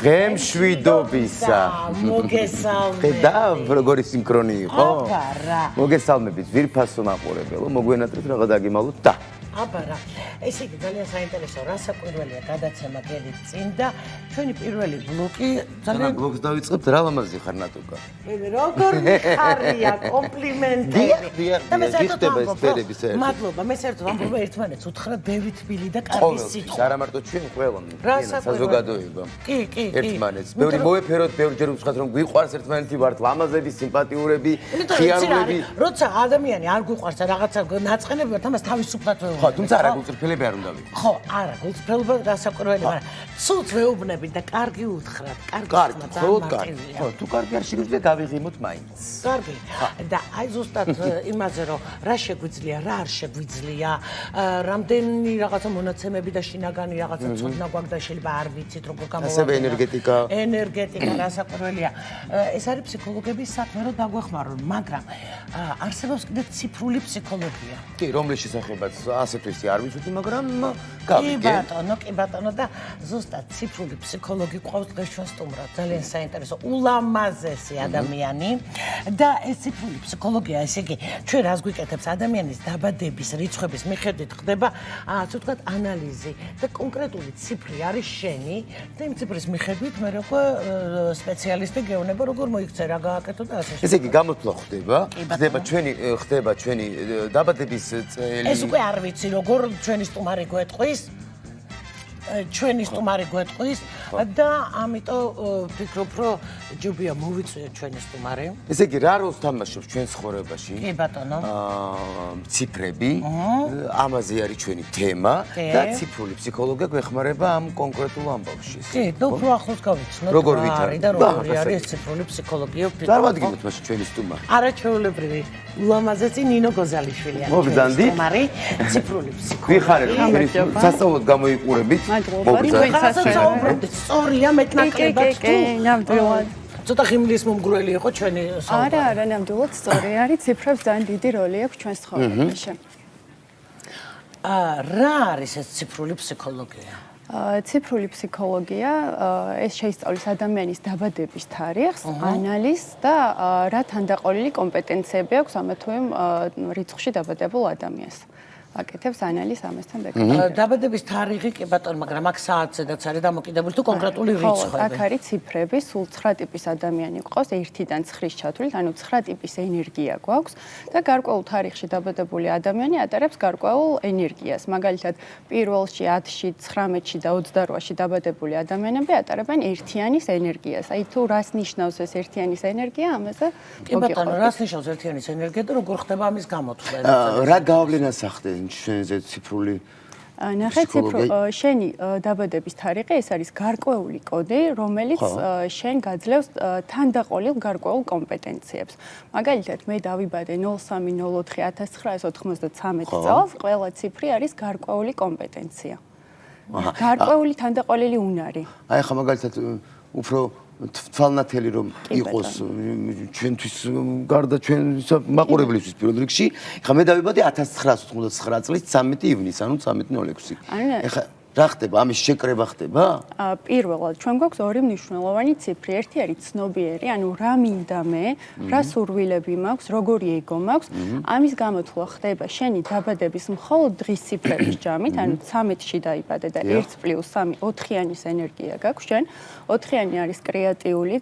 ღემშვიდობისა. მოგესალმებით. და როგორი სინქრონი იყო? აბარა. მოგესალმებით, ვირფასო მაყურებელო, მოგვენატრეთ რაღაც დაგიმალოთ და აბარა. ესე იგი ძალიან საინტერესო რასაკვირველია გადაცემა გელით წინ და ჩვენი პირველი ბლოკი ძალიან ბლოკს დავიწყებთ რა ლამაზი ხარ ნატუკა. როგორ მიხარია კომპლიმენტები. დიახ, გიხდება ეს ფერები საერთოდ. მადლობა, მე საერთოდ ვამბობ ერთმანეთს უთხრა ბევრი თბილი და კარგი სიტყვა. არა მარტო ჩვენ ყველამ, რასაკვირველია. საზოგადოება. კი. ერთმანეთს. ბევრი მოეფეროთ, ბევრი ჯერ უცხოთ რომ გვიყვარს ერთმანეთი ვართ, ლამაზები, სიმპათიურები, ხიარულები. როცა ადამიანი არ გვიყვარს რაღაცა ნაწყენები ვართ, ამას თავისუფლად ვეუბნები. ხო, თუმცა არა გულწრფელები არ უნდა ვიყო. ხო, არა, გულწრფელობა რასაკვირველია, მაგრამ ცუდ ვეუბნები და კარგი უთხრათ, კარგი მარტივია. ხო, თუ კარგი არ შეგვიძლია გავიღიმოთ მაინც. კარგი. და აი ზუსტად იმაზე რომ რა შეგვიძლია, რა არ შეგვიძლია, რამდენი რაღაცა მონაცემები და შინაგანი რაღაცა ცოდნა გვაქვს და შეიძლება არ ვიცით როგორ გამოვაკლოთ. ასევე ენერგეტიკა. ენერგეტიკა რასაკვირველია. ეს არის ფსიქოლოგების საქმე რომ დაგვეხმაროთ, მაგრამ არსებობს კიდე ციფრული ფსიქოლოგია. კი, რომლის შესახებაც ასეთ ვისი არ ვიცოდი, მაგრამ გავიგე. კი ბატონო და ზუსტად ციფრული ფსიქოლოგი ყავს დღეს ჩვენ სტუმრად. ძალიან საინტერესო, ულამაზესი ადამიანი და ეს ციფრული ფსიქოლოგია, ესე იგი, ჩვენ რას გვიკეთებს ადამიანის დაბადების რიცხვების მიხედვით ხდება, ასე ვთქვათ, ანალიზი და კონკრეტული ციფრი არის შენი და იმ ციფრის მიხედვით მე როგორ სპეციალისტი გეუბნება, როგორ მოიქცე, რა გააკეთო და ასე. ესე იგი, გამოთვლა ხდება ჩვენი დაბადების წელი. ეს უკვე არ ვიცი, როგორ ჩვენი სტუმარი გვეტყვის და ამიტომ ვფიქრობ, რომ ჯობია მოვიწვიოთ ჩვენი სტუმარი. ესე იგი, რა როლს თამაშობს ჩვენ ცხოვრებაში? კი ბატონო. ციფრები, ამაზე არის ჩვენი თემა და ციფრული ფსიქოლოგია გვეხმარება ამ კონკრეტულ ამბავში. კი, და უფრო ახლოს გავიცნოთ. როგორ ვითარ? და როგორი არის ეს ციფრული ფსიქოლოგია? წარმოვადგინოთ მაშინ ჩვენი სტუმარი. არაჩვეულებრივი, ულამაზესი ნინო გოზალიშვილი არის. მოგზანდი? სტუმარი, ციფრული ფსიქოლოგია. ვიხარებ, სასწაულად გამოიყურებით. მოგზანდი. სწორია, მეტნაკლებად თუ. ნამდვილად. ცოტა ღიმლის მომგვრელი იყო ჩვენი საუბარი. არა, ნამდვილად სწორი არის. ციფრებს ძალიან დიდი როლი აქვს ჩვენს ცხოვრებაში. რა არის ეს ციფრული ფსიქოლოგია? ციფრული ფსიქოლოგია ეს შეისწავლის ადამიანის დაბადების თარიღს, ანალიზს და რა თანდაყოლილი კომპეტენციები აქვს ამა თუ იმ რიცხვში დაბადებულ ადამიანს. აკეთებს ანალიზს ამასთან დაკავშირებით. დაბადების თარიღი კი ბატონო, მაგრამ აქ საათზედაც არის დამოკიდებული თუ კონკრეტული რიცხვები. აქ არის ციფრები, სულ 9 ტიპის ადამიანი გვყავს, 1-დან 9-ის ჩათვლით, ანუ 9 ტიპის ენერგია გვაქვს და გარკვეულ თარიღში დაბადებული ადამიანი ატარებს გარკვეულ ენერგიას. მაგალითად, პირველში 10-ში, 19-ში და 28-ში დაბადებული ადამიანები ატარებენ ერთიანის ენერგიას. აი თუ რას ნიშნავს ეს ერთიანის ენერგია, ამაზე კი ბატონო, რას ნიშნავს ერთიანის ენერგია და როგორ ხდება ამის გამოთვლა? რა გავლენას ახდენს ჩვენზე ციფრული ნახე შენი დაბადების თარიღი ეს არის გარკვეული კოდი, რომელიც შენ გაძლევს თანდაყოლილ გარკვეულ კომპეტენციებს. მაგალითად, მე დავიბადე 03/04/1993 წელს, ყველა ციფრი არის გარკვეული კომპეტენცია. გარკვეული თანდაყოლილი უნარი. აი ხა მაგალითად უფრო თვალნათელი რომ იყოს ჩვენთვის გარდა ჩვენ მაყურებლისთვის პირველ რიგში, ხა მე დავიბადე 1999 წლის 13 ივნისს, ანუ 13:06. ეხა რა ხდება? ამის შეკრება ხდება? პირველად, ჩვენ გვაქვს ორი მნიშვნელოვანი ციფრი. ერთი არის ცნობიერი, ანუ რა მინდა მე, რა სურვილები მაქვს, როგორი ეგო მაქვს. ამის გამოთვლა ხდება შენი დაბადების მხოლოდ დღის ციფრების ჯამით, ანუ 13-ში დაიბადე და 1 + 3 4-იანის ენერგია გაქვს შენ. 4-იანი არის კრეატიული,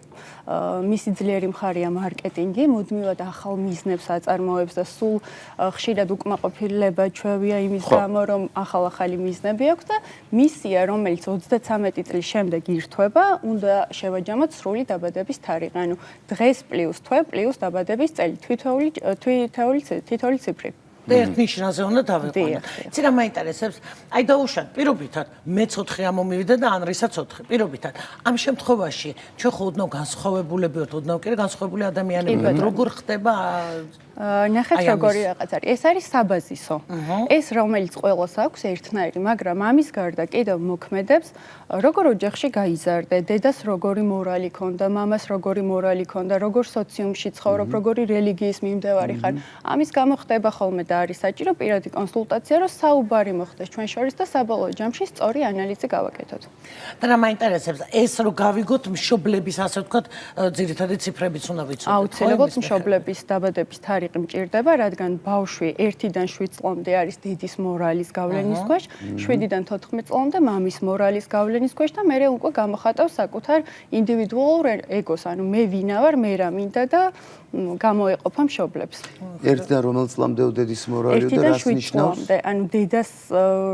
მისი ძლიერი მხარეა მარკეტინგი, მუდმივად ახალ მიზნებს აწარმოებს და სულ ხშირად უკმაყოფილება ჩვევია იმის გამო, რომ ახალ-ახალი მიზნები აქვს და მისია, რომელიც 33 წლის შემდეგ ირთვება, უნდა შევაჯამოთ სრული დაბადების თარიღი, ანუ დღეს პლუს თვე პლუს დაბადების წელი, თითოეული ციფრი. და ერთ ნიშნაზე უნდა დავიყვანოთ. იცი რა მაინტერესებს? აი დაუშვათ, პირობითად მე 4 ამომივიდა და ანრისაც 4. პირობითად. ამ შემთხვევაში ჩვენ ხო ოდნავ განსხვავებულები ვართ, ოდნავ კი განსხვავებული ადამიანები ვართ. როგორ ხდება ნახეთ როგორი რაღაც არის. ეს არის საბაზისო. ეს რომელიც ყველას აქვს ერთნაირი, მაგრამ ამის გარდა კიდევ მოქმედებს როგორ ოჯახში გაიზარდე, დედას როგორი მორალი ქონდა, მამას როგორი მორალი ქონდა, როგორ სოციუმში ცხოვრობ, როგორი რელიგიის მიმდევარი ხარ. ამის გამო ხდება ხოლმე და არის საჭირო პირადი კონსულტაცია, რომ საუბარი მოხდეს ჩვენ შორის და საბოლოო ჯამში სწორი ანალიზი გავაკეთოთ. და რა მაინტერესებს, ეს რო გავიგოთ მშობლების, ასე ვთქვათ, ძირითადი ციფრებიც უნდა ვიცოდეთ. აუცილებლად მშობლების დაბადების თარიღი მჭირდება, რადგან ბავშვი 1-დან 7 წლამდე არის დედის მორალის გავლენის ქვეშ, 7-დან 14 წლამდე მამის მორალის გავლენის ქვეშ და მერე უკვე გამოხატავს საკუთარ ინდივიდუალურ ეგოს, ანუ მე ვინა ვარ, მე რა მინდა და გამოეყოფა მშობლებს. 1-დან რომელ წლამდე დედის მორალი და რას ნიშნავს? ანუ დედას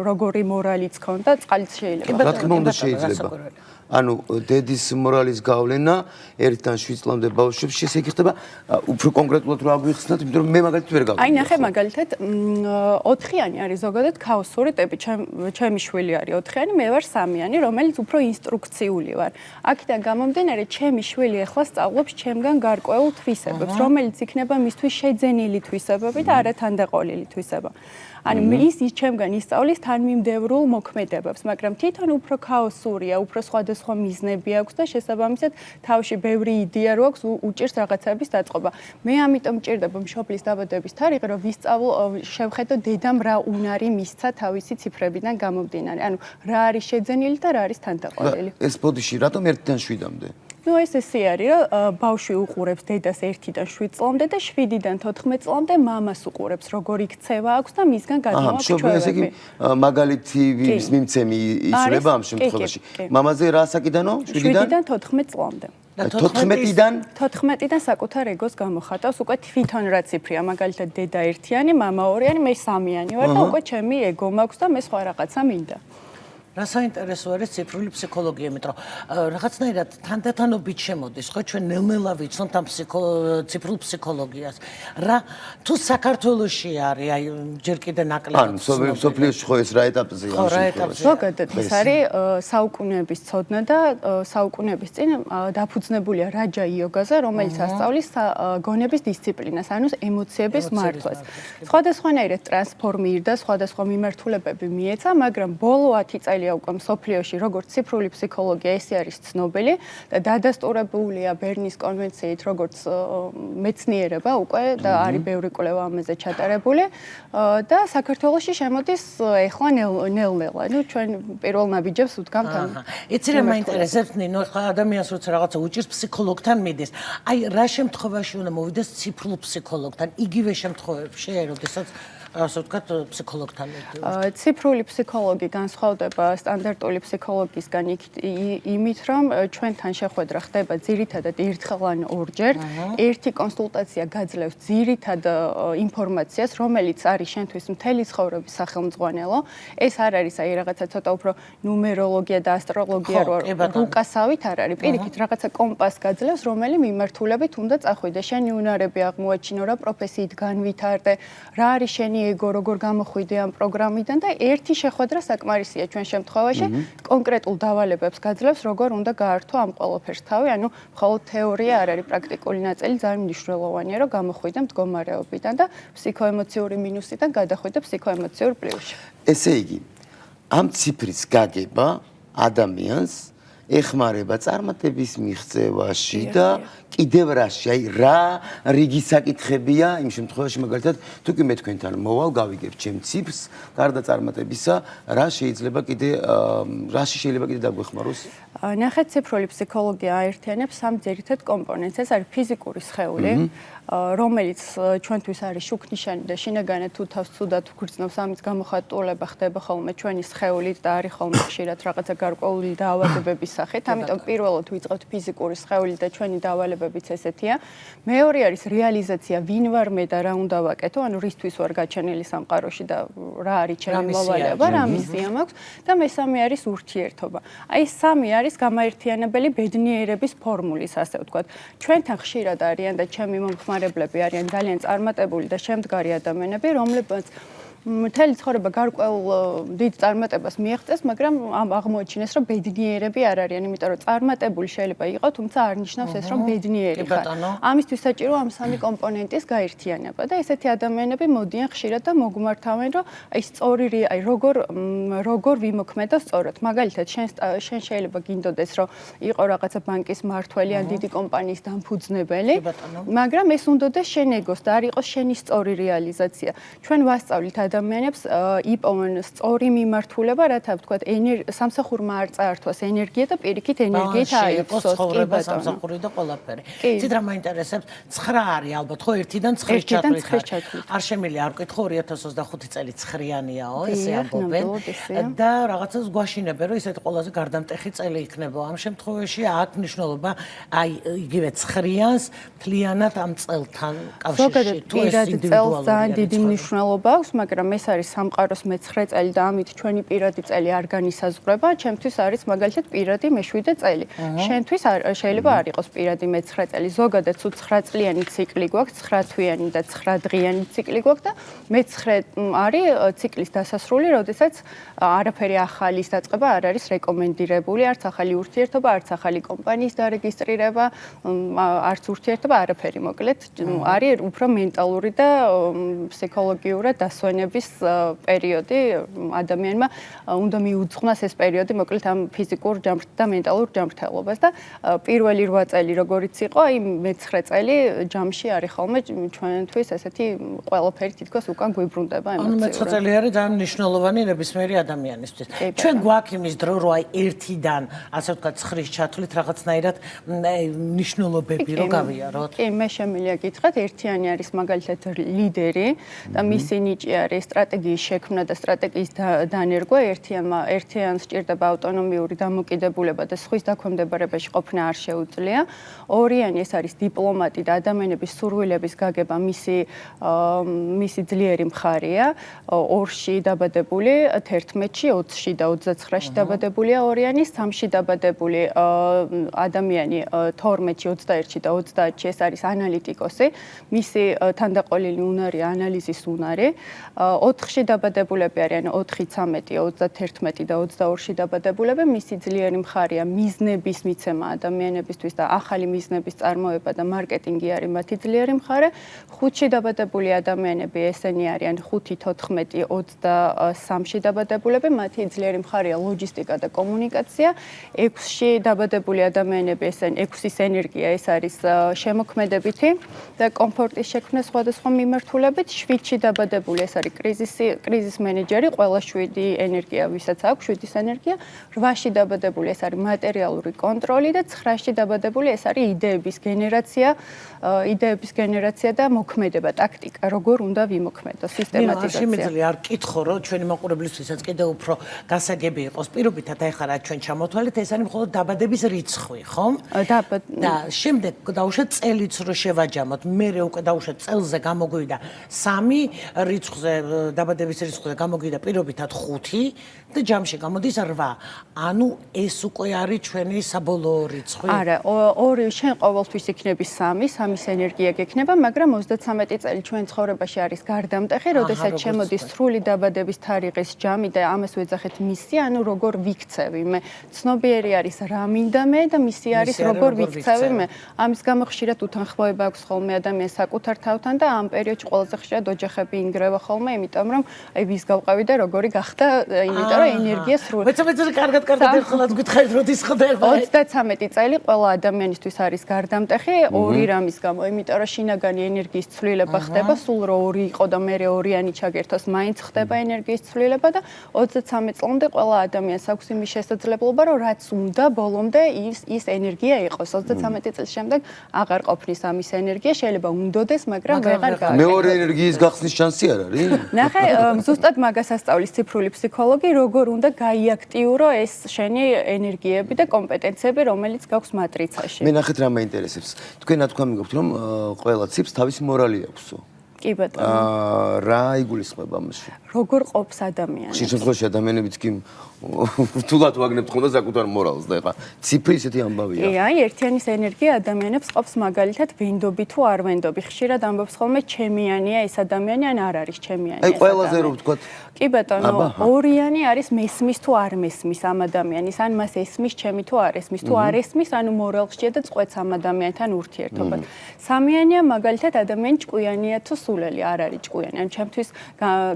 როგორი მორალიც ქონდა, წყალიც შეიძლება. რა თქმა უნდა შეიძლება. ანუ დედის მორალის გავლენა 1-დან 7 წლამდე ბავშვებს შესაძლოა უფრო კონკრეტულად რა აღვიხსნათ, იმიტომ რომ მე მაგალითად ვერ გავიგე. აი ნახე მაგალითად 4-იანი არის ზოგადად ქაოსური ტიპი, ჩემი შვილი არის 4-იანი, მე ვარ 3-იანი, რომელიც უფრო ინსტრუქციული ვარ. აქედან გამომდინარე, ჩემი შვილი ახლა სწავლობს ჩემგან გარკვეულ თვისებებს, რომელიც იქნება მისთვის შეძენილი თვისებები და არა თანდაყოლილი თვისება. ანუ ის ჩემგან ისწავლის თანმიმდევრულ მოქმედებებს, მაგრამ თვითონ უფრო ქაოსურია, უფრო სხვადასხვა მიზნები აქვს და შესაბამისად თავში ბევრი იდეა რო აქვს, უჭირს რაღაცების დაწყობა. მე ამიტომ მჭირდება მშობლის დაბადების თარიღი, რომ შევხედო დედამ რა უნარი მისცა თავისი ციფრებიდან გამომდინარე. ანუ რა არის შეძენილი და რა არის თანდაყოლილი. ეს ბოდიში რატომ 1-დან 7-მდე? ნუ ესე არის, რომ ბავშვი უყურებს დედას 1-დან 7 წლამდე და 7-დან 14 წლამდე მამას უყურებს, როგორი ქცევა აქვს და მისგან გადმოაქვს ჩვევები. ესე იგი მაგალითი მიმცემი ისულება ამ შემთხვევაში. მამაზე რა საკიდანო? 7-დან 14 წლამდე. 14-დან საკუთარ ეგოს გამოხატავს, უკვე თვითონ რა ციფრია, მაგალითად დედა 1-იანი, მამა 2-იანი, მე 3-იანი ვარ და უკვე ჩემი ეგო მაქვს და მე სხვა რაღაცა მინდა. რა საინტერესო არის ციფრული ფსიქოლოგია, იმიტომ რომ რაღაცნაირად თანდათანობით შემოდის, ხო, ჩვენ ნელ-ნელა ვიცნობთ ამ ციფრულ ფსიქოლოგიას. რა თუ საქართველოში არის, აი ჯერ კიდე ნაკლები. ანუ სოფლიოში ხო ეს რა ეტაპზეა? ხო, რა ეტაპზეა. ზოგადად ეს არის საუკუნეების ცოდნა და საუკუნეების წინ დაფუძნებულია რაჯა იოგაზე, რომელიც ასწავლის გონების დისციპლინას, ანუ ემოციების მართვას. სხვადასხვანაირად ტრანსფორმირდა, სხვადასხვა მიმართულებები მიეცა, მაგრამ ბოლო 10 წელი უკვე მსოფლიოში როგორც ციფრული ფსიქოლოგია ეს არის ცნობილი და დადასტურებულია ბერნის კონვენციით როგორც მეცნიერება უკვე და არის ბევრი კვლევა ამაზე ჩატარებული და საქართველოში შემოდის ეხლა ნელ-ნელა. ნუ ჩვენ პირველ ნაბიჯებს ვდგამთ ამ. იცი რა მაინტერესებს, ნინო, ხა ადამიანს როცა რაღაცა უჭირს ფსიქოლოგთან მიდის. აი რა შემთხვევაში უნდა მოვიდეს ციფრულ ფსიქოლოგთან? იგივე შემთხვევებში, როდესაც ასე ვთქვათ, ფსიქოლოგთან მივდივართ. ციფრული ფსიქოლოგი განსხვავდება სტანდარტული ფსიქოლოგისგან იმით, რომ ჩვენთან შეხვედრა ხდება ძირითადად ერთხელ ან ორჯერ. ერთი კონსულტაცია გაძლევს ძირითად ინფორმაციას, რომელიც არის შენთვის მთელი ცხოვრების სახელმძღვანელო. ეს არ არის აი რაღაცა ცოტა უფრო ნუმეროლოგია და ასტროლოგია რო უკასავით არ არის. პირიქით რაღაცა კომპასს გაძლევს, რომელი მიმართულებით უნდა წახვიდე. შენი უნარები აღმოაჩინო, რა პროფესიით განვითარდე, რა არის შენი ეგო როგორ გამოხვიდე ამ პროგრამიდან და ერთი შეხვედრა საკმარისია ჩვენ შემთხვევაში კონკრეტულ დავალებებს გაძლევს როგორ უნდა გაართო ამ ყველაფერს თავი, ანუ მხოლოდ თეორია არ არის, პრაქტიკული ნაწილი ძალიან მნიშვნელოვანია, რომ გამოხვიდე მდგომარეობიდან და ფსიქოემოციური მინუსიდან გადახვიდე ფსიქოემოციურ პლუსში. ესე იგი, ამ ციფრის გაგება ადამიანს ეხმარება წარმატების მიღწევაში და კიდევ რაში, აი რა რიგი საკითხებია იმ შემთხვევაში მაგალითად თუ კი მე თქვენთან მოვალ გავიგებ ჩემ ციფრს გარდა წარმატებისა რა შეიძლება კიდე რაში შეიძლება კიდე დაგვეხმაროს? ნახეთ, ციფრული ფსიქოლოგია აერთიანებს სამ ძირითად კომპონენტს. ეს არის ფიზიკური სხეული, რომელიც ჩვენთვის არის შუქნიშანი და შინაგანად თუ თავს ცუდად გვგრძნობს, ამის გამოხატულება ხდება ხოლმე ჩვენი სხეულით და არის ხოლმე ხშირად რაღაცა გარკვეული დაავადებების სახით. ამიტომ პირველად ვიწყებთ ფიზიკური სხეულით და ჩვენი დაავადებებიც ესეთია. მეორე არის რეალიზაცია, ვინ ვარ მე და რა უნდა ვაკეთო, ანუ რისთვის ვარ გაჩენილი სამყაროში და რა არის ჩემი მოვალეობა, რა მისია მაქვს და მესამე არის ურთიერთობა. აი სამი არის გამაერთიანებელი ბედნიერების ფორმულის, ასე ვთქვათ. ჩვენთან ხშირად არიან და ჩემი მომხმარებლები არიან ძალიან წარმატებული და შემდგარი ადამიანები, რომლებიც მთელი ცხოვრება გარკვეულ დიდ წარმატებას მიაღწევს, მაგრამ აღმოაჩინეს, რომ ბედნიერები არ არიან, იმიტომ რომ წარმატებული შეიძლება იყო, თუმცა არ ნიშნავს ეს, რომ ბედნიერი ხარ. ამისთვის საჭირო ამ სამი კომპონენტის გაერთიანება და ესეთი ადამიანები მოდიან ხშირად და მოგმართავენ, რომ აი სწორი აი როგორ ვიმოქმედო სწორად. მაგალითად, შენ შეიძლება გინდოდეს, რომ იყო რაღაცა ბანკის მმართველი ან დიდი კომპანიის დამფუძნებელი, მაგრამ ეს უნდოდეს შენ ეგოს და არ იყოს შენი სწორი რეალიზაცია. ჩვენ ვასწავლით ადამიანებს იპოვონ სწორი მიმართულება, რათა ვთქვათ, სამსახურმა არ წაართვას ენერგია და პირიქით ენერგიით აიფსოს. ცხოვრება სამსახური და ყველაფერი. ცით რა მაინტერესებს, 9 არის ალბათ, ხო, 1-დან 9-ს ჩათვლით. არ შემიძლია არ ვკითხო 2025 წელი 9-იანიაო, ესე ამბობენ. და რაღაცას გვაშინებენ, რომ ისეთი ყველაზე გარდამტეხი წელი იქნება. ამ შემთხვევაში აქ მნიშვნელობა აი იგივე 9-იანს მთლიანად ამ წელთან კავშირში თუ ეს ინდივიდუალური ძალიან დიდი მნიშვნელობა აქვს, მაგრამ ეს არის სამყაროს მე-9 წელი და ამით ჩვენი პირადი წელი არ განისაზღვრება. ჩემთვის არის მაგალითად პირადი მე-7 წელი. შენთვის შეიძლება არ იყოს პირადი მე-9 წელი. ზოგადად თუ 9 წლიანი ციკლი გვაქვს, 9 თვიანი და 9 დღიანი ციკლი გვაქვს და მე-9 არის ციკლის დასასრული, როდესაც არაფერი ახალის დაწყება არ არის რეკომენდირებული, არც ახალი ურთიერთობა, არც ახალი კომპანიის დარეგისტრირება, არც ურთიერთობა, არაფერი მოკლედ. არის უფრო მენტალური და ფსიქოლოგიურად დასვენების პერიოდი. ადამიანმა უნდა მიუძღვნას ეს პერიოდი მოკლედ ამ ფიზიკურ და მენტალურ ჯანმრთელობას და პირველი 8 წელი როგორიც იყო, აი მე-9 წელი ჯამში არის ხოლმე ჩვენთვის ესეთი ყველაფერი თითქოს უკან გვიბრუნდება ემოციურად. ანუ მე-9 წელი არის ძალიან მნიშვნელოვანი ნებისმიერი ადამიანისთვის. ჩვენ გვაქვს იმის დრო, რომ აი 1-დან, ასე ვთქვათ, 9-ის ჩათვლით რაღაცნაირად მნიშვნელობები რო გავიაროთ. კი, მე შემიძლია გითხრათ, ერთიანი არის მაგალითად ლიდერი და მისი ნიჭი არის სტრატეგიის შექმნა და სტრატეგიის დანერგვა. ერთიანს სჭირდება ავტონომიური დამოკიდებულება და სხვის დაქვემდებარებაში ყოფნა არ შეუძლია. ორიანი ეს არის დიპლომატი და ადამიანების სურვილების გაგება მისი ძლიერი მხარეა. 2-ში დაბადებული, 11-ში, 20-ში და 29-ში დაბადებულია ორიანი, 3-ში დაბადებული ადამიანი 12-ში, 21-ში და 30-ში ეს არის ანალიტიკოსი. მისი თანდაყოლილი უნარია ანალიზის უნარი. 4-ში დაბადებულები არიან 4, 13, 31 და 22-ში დაბადებულები. მისი ძლიერი მხარეა მიზნების მიცემა ადამიანებისთვის და ახალი მიზნების წარმოება და მარკეტინგი არის მათი ძლიერი მხარე. 5-ში დაბადებული ადამიანები ესენი არიან 5, 14, 23-ში დაბადებულები. მათი ძლიერი მხარეა ლოჯისტიკა და კომუნიკაცია. 6-ში დაბადებული ადამიანები ესენი 6-ის ენერგია ეს არის შემოქმედებითი და კომფორტის შექმნა სხვადასხვა მიმართულებით. 7-ში დაბადებული ეს არის კრიზის მენეჯერი, ყველა 7 ენერგია ვისაც აქვს 7-ის ენერგია. 8-ში დაბადებული ეს არის მატერიალური კონტროლი და 9-ში დაბადებული ეს არის იდეების გენერაცია და მოქმედება, ტაქტიკა, როგორ უნდა ვიმოქმედო, სისტემატიზაცია. შემიძლია არ კითხო, რომ ჩვენი მაყურებლისთვისაც კიდევ უფრო გასაგები იყოს. პირობითად აი ხარ ჩვენ ჩამოთვალეთ, ეს არის მხოლოდ დაბადების რიცხვი, ხო? და შემდეგ დაუშვათ წელიც რო შევაჯამოთ, მერე უკვე დაუშვათ წელზე გამოგვივიდა 3 რიცხვზე, დაბადების რიცხვზე გამოგვივიდა პირობითად 5 და ჯამში გამოდის 8. ანუ ეს უკვე არის ჩვენი საბოლოო რიცხვი. არა, შენ ყოველთვის იქნები 3-ის ენერგია გექნება, მაგრამ 33 წელი ჩვენ ცხოვრებაში არის გარდამტეხი, როდესაც შემოდის სრული დაბადების თარიღის ჯამი და ამას ვეძახეთ მისია, ანუ როგორ ვიქცევი მე. ცნობიერი არის რა მინდა მე და მისია არის როგორ ვიქცევი მე. ამის გამო ხშირად უთანხმოება აქვს ხოლმე ადამიანს საკუთარ თავთან და ამ პერიოდში ყველაზე ხშირად ოჯახები ინგრევა ხოლმე, იმიტომ რომ აი ვის გავყავი და როგორი გახდა, იმიტომ რომ ენერგია სრული. მეც კარგად ერთხელაც გითხარით როდის ხდება. 33 წელი ყველა ადამიანისთვის არის გარდამტეხი, ორი რამის გამო, იმიტომ რომ შინაგანი ენერგიის ცვლილება ხდება, სულ რო 2 იყო და მე 2-იანი ჩაგერთოს, მაინც ხდება ენერგიის ცვლილება და 23 წლამდე ყველა ადამიანს აქვს იმის შესაძლებლობა, რომ რაც უნდა ბოლომდე ის ენერგია იყოს. 33 წლის შემდეგ აღარ ყოფნის ამის ენერგია, შეიძლება უნდოდეს, მაგრამ ვეღარ გააკეთოს. მეორე ენერგიის გახსნის შანსი არ არის? ნახე, ზუსტად მაგას ასწავლის ციფრული ფსიქოლოგი, როგორ უნდა გაიაქტიურო ეს შენი ენერგიები და კომპეტენციები, რომელიც გაქვს მატრიცაში. მე ნახეთ რა მაინტერესებს. თქვენ ნათქვამი გაქვთ, რომ ყველა ციფრს თავისი მორალი აქვსო. კი ბატონო. რა იგულისხმება ამაში? როგორ ყოფს ადამიანი? ხშირ შემთხვევაში ადამიანებიც კი თულად ვაგნებთ ხოლმე საკუთარ მორალს და ეხლა ციფრი ისეთი ამბავია. კი, აი, ერთიანის ენერგია ადამიანებს ყოფს მაგალითად ვინდობი თუ არ ვინდობი. ხშირად ამბობს ხოლმე ჩემიანია ეს ადამიანი ან არ არის ჩემიანი. აი ყველაზე რო ვთქვათ. კი ბატონო, ორიანი არის მესმის თუ არ მესმის ამ ადამიანის, ან მას ესმის ჩემი თუ არ ესმის, თუ არ ესმის, ანუ მორალშია და წყვეტს ამ ადამიანთან ურთიერთობად. სამიანია მაგალითად ადამიანი ჭკვიანია თუ სულელი არ არის ჭკვიანი. ან ჩემთვის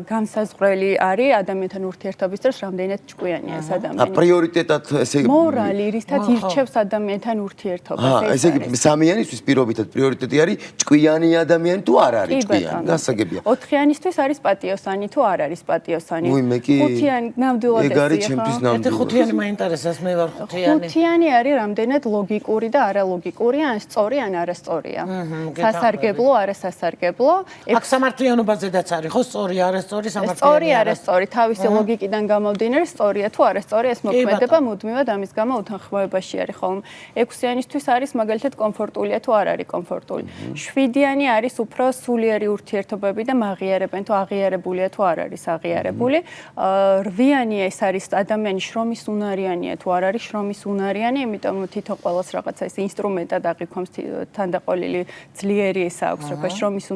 განსაზღვრელი არის ადამიანთან ურთიერთობის დროს რამდენად ჭკვიანია ეს ადამიანი. პრიორიტეტად ესე მორალი რითაც ირჩევს ადამიანთან ურთიერთობას ესე იგი სამიანისთვის პირობითად პრიორიტეტი არის ჭკვიანი ადამიანი თუ არ არის ჭკვიანი. გასაგებია. ოთხიანისთვის არის პატიოსანი თუ არ არის პატიოსანი. ხუთიანი ნამდვილად ეგ არის ჩემთვის ნამდვილად. ხუთიანი მაინტერესებს, მე ვარ ხუთიანი. ხუთიანი არის რამდენად ლოგიკური და არალოგიკური, ან სწორი ან არასწორია. სასარგებლო, არასასარგებლო. აქ სამართლიანობაზედაც არის, ხო, სწორი, არასწორი, სწორი, სამართლიანი. არასწორი, თავისი ლოგიკიდან გამომდინარე, სწორია თუ არასწორი, ეს მოქმედება მუდმივად ამის გამო უთანხმოებაში არის ხოლმე. ექვსიანისთვის არის მაგალითად კომფორტულია თუ არ არის კომფორტული. შვიდიანი არის უფრო სულიერი ურთიერთობები და მაღიარებენ თუ აღიარებულია თუ არ არის აღიარებული. რვიანი ეს არის ადამიანი შრომის უნარიანია თუ არ არის შრომის უნარიანი, იმიტომ რომ თვითონ ყოველს რაღაცა ეს ინსტრუმენტად აღიქვამს თანდაყოლილი ძლიერი ეს აქვს, როგორ შრომის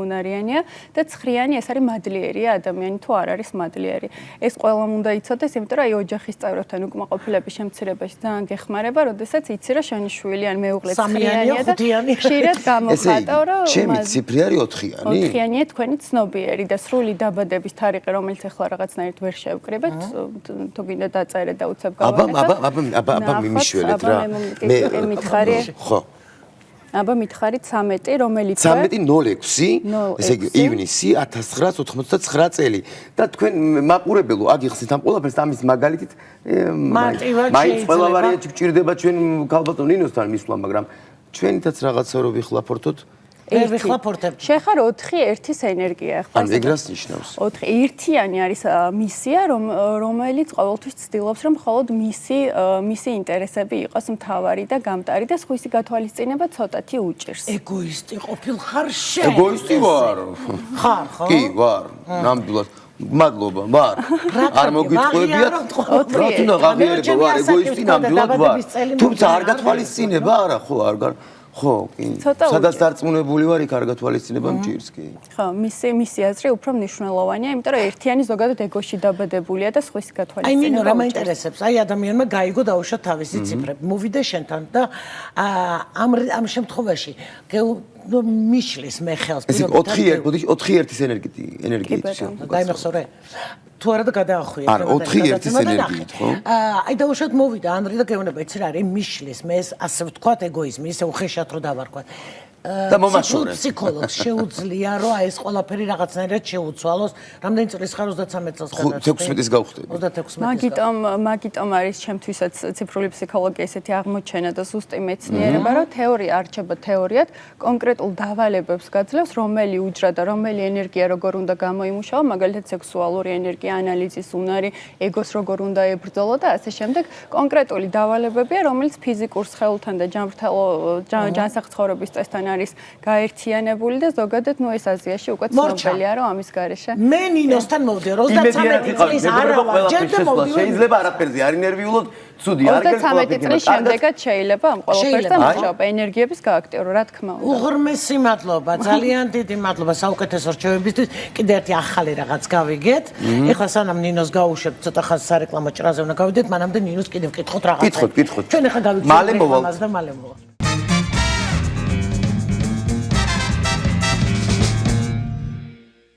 უნარიანია და ცხრიანი ეს არის მადლიერია ადამიანი თუ არ არის მადლიერი. ეს ყველამ უნდა იცოდეს, იმიტომ რომ აი ოჯახის წევრებთან უკმაყოფილების შემცირებაში ძალიან გეხმარება, როდესაც იცი რომ შენი შვილი ან მეუღლე ცხრიანია და ხშირად გამოხატავ რომ ჩემი ციფრი არის 4-იანი. 4-იანია თქვენი ცნობიერი და სრული დაბადების თარიღი, რომელიც ახლა რაღაცნაირად ვერ შევკრიბეთ, თუ გინდა დაწერე და უცებ გავაკეთე. აბა მიმიშველეთ რა. მე მითხარი. ხო. აბა მითხარით 13, რომელიც 13.06, ესე იგი ივნისი 1999 წელი და თქვენ მაყურებელო აგიხსნით ამ ყველაფერს ამის მაგალითით მაინც ყველა ვარიანტი გჭირდება ჩვენ ქალბატონ ნინოსთან მისვლა, მაგრამ ჩვენითაც რაღაცა რო ვიხლაფორთოთ შეხარ 4-1-ის ენერგია ახლა. ან ეგ რას ნიშნავს? 4-1-იანი არის მისია, რომელიც ყოველთვის ცდილობს, რომ მხოლოდ მისი ინტერესები იყოს მთავარი და გამტარი და სხვისი გათვალისწინება ცოტათი უჭირს. ეგოისტი ყოფილ ხარ შენ? ეგოისტი ვარ. ხარ, ხო? კი, ვარ. ნამდვილად. მადლობა, ვარ. არ მოგვიწყვებიათ. რა თქმა ღაღიერება ვარ, ეგოისტი ნამდვილად ვარ. თუმცა არ გათვალისწინება არა, ხო, არ ხო, კი. სადაც დარწმუნებული ვარ, იქ არ გათვალისწინება მჭირს, კი. ხო, მისი აზრი უფრო მნიშვნელოვანია, იმიტომ რომ ერთიანი ზოგადად ეგოში დაბადებულია და სხვისი გათვალისწინება. აი, მინო რა მაინტერესებს? აი, ადამიანმა გაიგო დაუშვა თავისი ციფრები. მოვიდა შენთან და ამ შემთხვევაში მიშლის მე ხელს. ეს 4-1-ის ენერგიით. დაიმახსოვრე. თუ არა და გადაახვიე. არა, 4-1-ის ენერგიით, ხო? აი დაუშვათ მოვიდა ანრი და გეუბნება, იცი რა არის, მიშლის მე ეს ასე ვთქვათ ეგოიზმი, ისე უხეშად რო დავარქვათ. და მომაშორე. ფსიქოლოგს შეუძლია რომ აი ეს ყველაფერი რაღაცნაირად შეუცვალოს. რამდენი წლის ხარ 33 წელს გადავწყვეტ. 16-ის გავხდები. 36. მაგიტომ არის ჩემთვისაც ციფრული ფსიქოლოგია ესეთი აღმოჩენა და ზუსტი მეცნიერება, რომ თეორია არჩება თეორიად, კონკრეტულ დავალებებს გაძლევს, რომელი უჯრა და რომელი ენერგია როგორ უნდა გამოიმუშაო, მაგალითად სექსუალური ენერგია, ანალიზის უნარი, ეგოს როგორ უნდა ებრძოლო და ასე შემდეგ. კონკრეტული დავალებებია, რომელიც ფიზიკურ სხეულთან და ჯანსაღ-ცხოვრების წესთან არის გაერთიანებული და ზოგადად ეს აზიაში უკვე ცნობილია რომ ამის გარეშე მე ნინოსთან მოვდიო 33 წლის არა ვარ ჯერჯერ მოვდიო შეიძლება არაფერზე არ ინერვიულოთ ცუდი არ გეკ 33 წლის შემდეგაც შეიძლება ამ ყველაფერზე მუშაობა ენერგიების გააქტიურო რა თქმა უნდა უღრმესი მადლობა ძალიან დიდი მადლობა საუკეთესო რჩევებისთვის კიდე ერთი ახალი რაღაც გავიგეთ ეხლა სანამ ნინოს გაუშვებთ ცოტა ხანს სარეკლამო ჭრაზე უნდა გავიდეთ მანამდე ნინოს კიდევ ვკითხოთ რაღაცა კითხოთ ჩვენ ეხლა გავიგეთ მალე მოვალ და მალე მოვალ